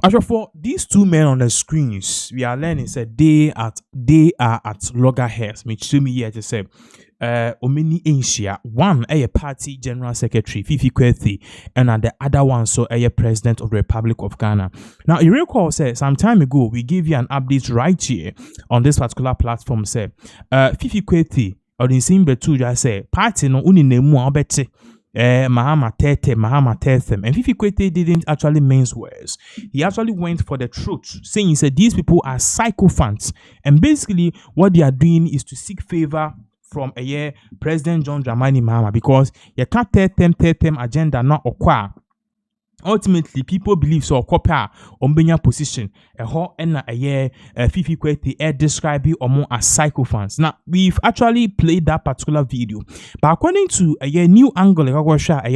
As for these two men on the screens, we are learning that they are at loggerheads. Which to me here to say, Omini Asia, one a party general secretary Fiifi Kwetey, and the other one so a president of the Republic of Ghana. Now you recall say some time ago we gave you an update right here on this particular platform. Say, Fiifi Kwetey or the same betu just say party no uni nemu abete. Mahama Tethem, and Fiifi Kwetey didn't actually mince words. He actually went for the truth, saying he said these people are sycophants, and basically what they are doing is to seek favor from President John Dramani Mahama, because you can't tell them agenda not acquire. Ultimately, people believe so. Copper Ombenya position a ho and Fiifi Kwetey describe you or more as sycophants. Now we've actually played that particular video, but according to a new angle, a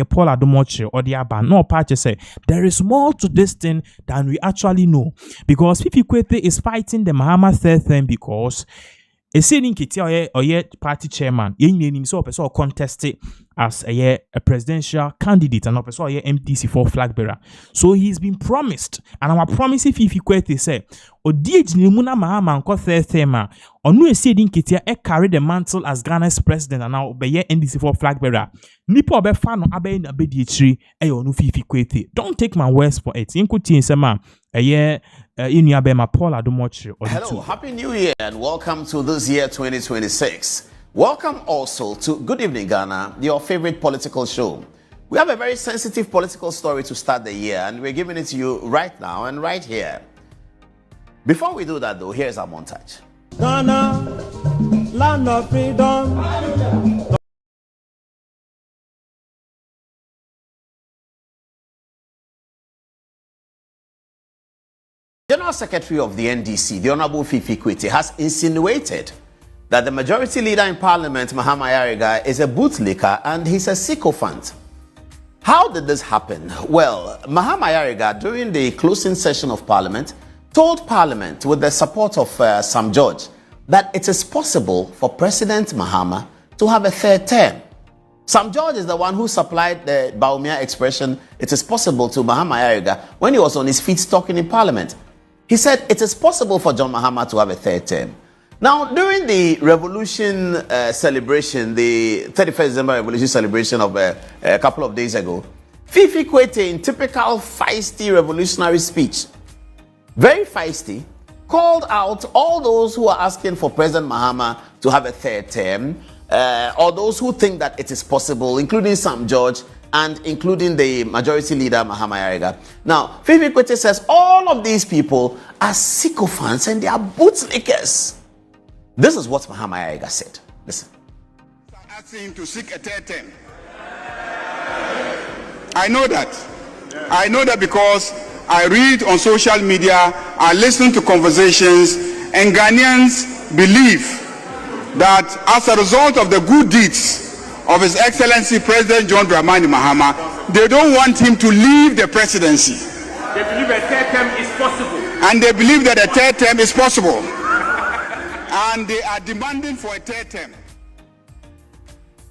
Paul Adomoche or the Abba, no patch say there is more to this thing than we actually know, because Fiifi Kwetey is fighting the Mahama third thing because a sitting kitty or party chairman, yin so person contested as a presidential candidate and also a NDC for flag bearer. So he's been promised, and our promise Fiifi Kwetey say, Odiej Nimuna Mahama and third thema, or no sitting kitty carry the mantle as Ghana's president and now be NDC for flag bearer. Nipo be fan no abe na be di chiri e onu Fiifi Kwetey. Don't take my words for it. Inkuti nsema Hello, Happy New Year and welcome to this year 2026. Welcome also to Good Evening Ghana, your favorite political show. We have a very sensitive political story to start the year, and we're giving it to you right now and right here. Before we do that though, here's our montage. Ghana, land of freedom. General Secretary of the NDC, the Honorable Fiifi Kwetey, has insinuated that the majority leader in Parliament, Mahama, is a bootlicker and he's a sycophant. How did this happen? Well, Mahama, during the closing session of Parliament, told Parliament with the support of Sam George that it is possible for President Mahama to have a third term. Sam George is the one who supplied the Baumia expression, it is possible, to Mahama when he was on his feet talking in Parliament. He said it is possible for John Mahama to have a third term. Now, during the revolution celebration, the 31st December revolution celebration of a couple of days ago, Fiifi Kwetey, in typical feisty revolutionary speech, very feisty, called out all those who are asking for President Mahama to have a third term, or those who think that it is possible, including Sam George, and including the majority leader, Mahama. Now, Fiifi Kwetey says all of these people are sycophants and they are bootlickers. This is what Mahama said. Listen. I'm asking him to seek a third term. I know that. I know that because I read on social media, I listen to conversations, and Ghanaians believe that as a result of the good deeds of His Excellency President John Dramani Mahama, they don't want him to leave the presidency. They believe a third term is possible. And they believe that a third term is possible. And they are demanding for a third term.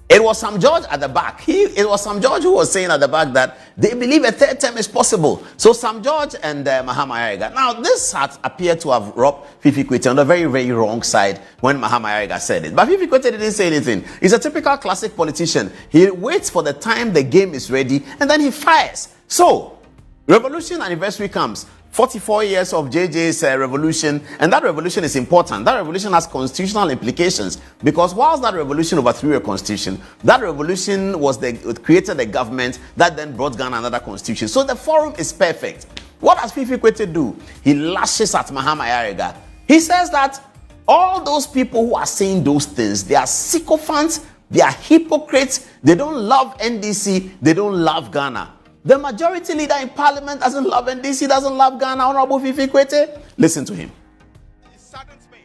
It was Sam George at the back. It was Sam George who was saying at the back that they believe a third term is possible. So Sam George and Mahama. Now, this had appeared to have robbed Fiifi Kwetey on the very, very wrong side when Mahama said it. But Fiifi Kwetey didn't say anything. He's a typical classic politician. He waits for the time the game is ready and then he fires. So, revolution anniversary comes. 44 years of JJ's revolution, and that revolution is important. That revolution has constitutional implications, because whilst that revolution overthrew a constitution, that revolution created a government that then brought Ghana another constitution. So the forum is perfect. What does Fiifi Kwetey do? He lashes at Mahama. He says that all those people who are saying those things, they are sycophants, they are hypocrites, they don't love NDC, they don't love Ghana. The majority leader in Parliament doesn't love NDC, doesn't love Ghana, Honorable Fiifi Kwetey. Listen to him. It saddens me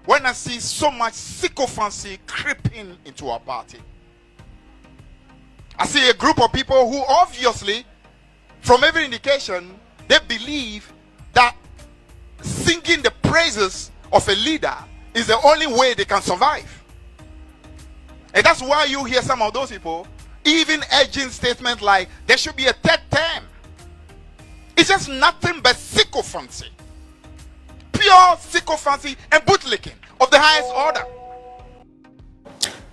when I see so much sycophancy creeping into our party. I see a group of people who obviously, from every indication, they believe that singing the praises of a leader is the only way they can survive. And that's why you hear some of those people even urging statements like there should be a third term. It's just nothing but sycophancy. Pure sycophancy and bootlicking of the highest order.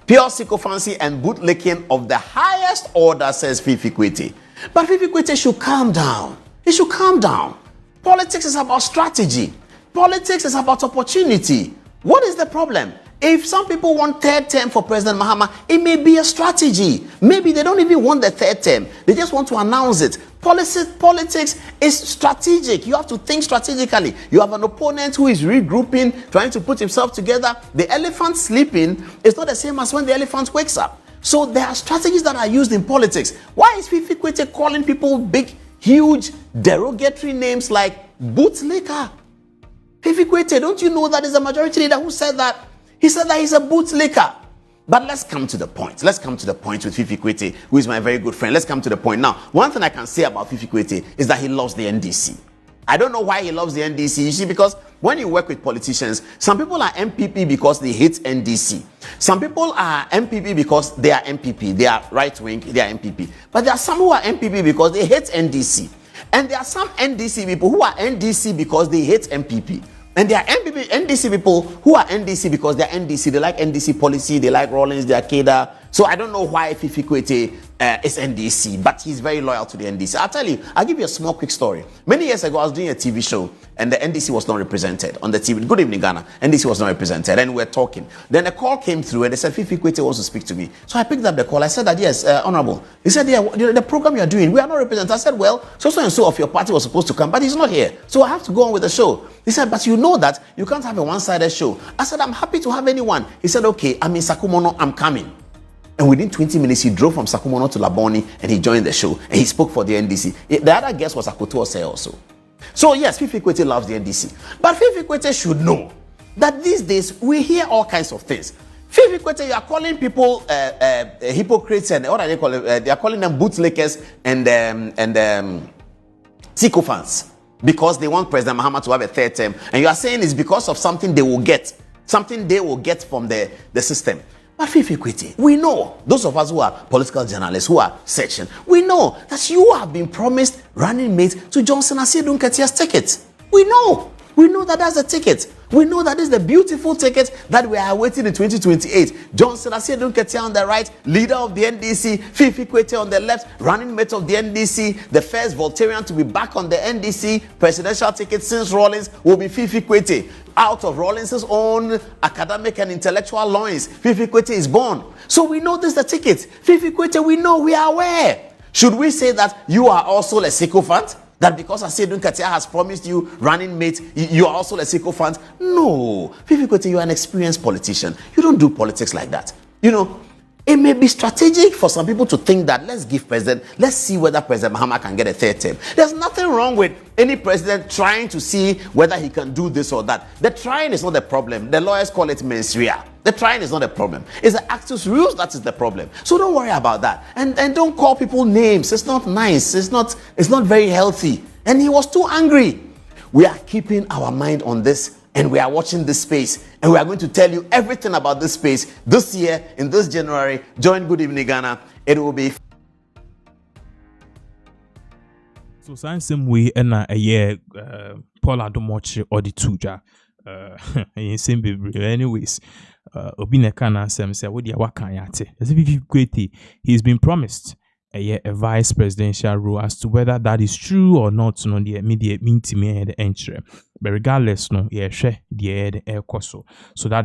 Pure sycophancy and bootlicking of the highest order, says Fiifi Kwetey. But Fiifi Kwetey should calm down. He should calm down. Politics is about strategy. Politics is about opportunity. What is the problem? If some people want third term for President Mahama, it may be a strategy. Maybe they don't even want the third term. They just want to announce it. Politics is strategic. You have to think strategically. You have an opponent who is regrouping, trying to put himself together. The elephant sleeping is not the same as when the elephant wakes up. So there are strategies that are used in politics. Why is Fiifi Kwetey calling people big, huge, derogatory names like bootlicker? Fiifi Kwetey, don't you know that is a majority leader who said that? He said that he's a bootlicker. But let's come to the point. Let's come to the point with Fiifi Kwetey, who is my very good friend. Let's come to the point. Now, one thing I can say about Fiifi Kwetey is that he loves the NDC. I don't know why he loves the NDC. You see, because when you work with politicians, some people are MPP because they hate NDC. Some people are MPP because they are MPP. They are right wing, they are MPP. But there are some who are MPP because they hate NDC. And there are some NDC people who are NDC because they hate MPP. And there are NDC people who are NDC because they're NDC. They like NDC policy. They like Rawlings. They're Keda. So I don't know why Fiifi Kwetey is NDC, but he's very loyal to the NDC. I'll tell you, I'll give you a small quick story. Many years ago, I was doing a TV show and the NDC was not represented on the TV. Good Evening Ghana. NDC was not represented and we're talking. Then a call came through and they said, Fiifi Kwetey wants to speak to me. So I picked up the call. I said that, yes, Honorable. He said, yeah, the program you're doing, we are not represented. I said, well, so and so of your party was supposed to come, but he's not here. So I have to go on with the show. He said, but you know that you can't have a one-sided show. I said, I'm happy to have anyone. He said, okay, I'm in Sakumono, I'm coming. And within 20 minutes, he drove from Sakumono to Laboni and he joined the show and he spoke for the NDC. The other guest was Akoto Osei also. So yes, Fiifi Kwetey loves the NDC. But Fiifi Kwetey should know that these days we hear all kinds of things. Fiifi Kwetey, you are calling people hypocrites and what are they calling? They are calling them bootlickers and sycophants because they want President Mahama to have a third term. And you are saying it's because of something they will get from the system. But Fiifi Kwetey, we know, those of us who are political journalists, who are section, we know that you have been promised running mate to Johnson Asiedu Nketiah's ticket. We know that that's the ticket. We know that is the beautiful ticket that we are awaiting in 2028. Johnson Asiedu Nketiah on the right, leader of the NDC, Fiifi Kwetey on the left, running mate of the NDC, the first Voltarian to be back on the NDC presidential ticket since Rawlings will be Fiifi Kwetey. Out of Rawlings' own academic and intellectual loins, Fiifi Kwetey is born. So we know this is the ticket. Fiifi Kwetey, we know, we are aware. Should we say that you are also a sycophant? That because Asiedu Nketiah has promised you running mate, you are also a sycophant? No. Fiifi Kwetey, you are an experienced politician. You don't do politics like that. You know, it may be strategic for some people to think that let's see whether President Mahama can get a third term. There's nothing wrong with any president trying to see whether he can do this or that. The trying is not the problem. The lawyers call it mens rea. The trying is not the problem. It's the actus reus that is the problem. So don't worry about that. And don't call people names. It's not nice. It's not very healthy. And he was too angry. We are keeping our mind on this and we are watching this space and we are going to tell you everything about this space this year, in this January. Join Good Evening Ghana. It will be. So same way a year Paul Adomochi or the Tuja same baby. Anyways, Obineka na say what dia waka yate. As if Fiifi Kwetey, he's been promised a vice presidential role. As to whether that is true or not, no the immediate mean to me the entry. But regardless, no, share the air so that is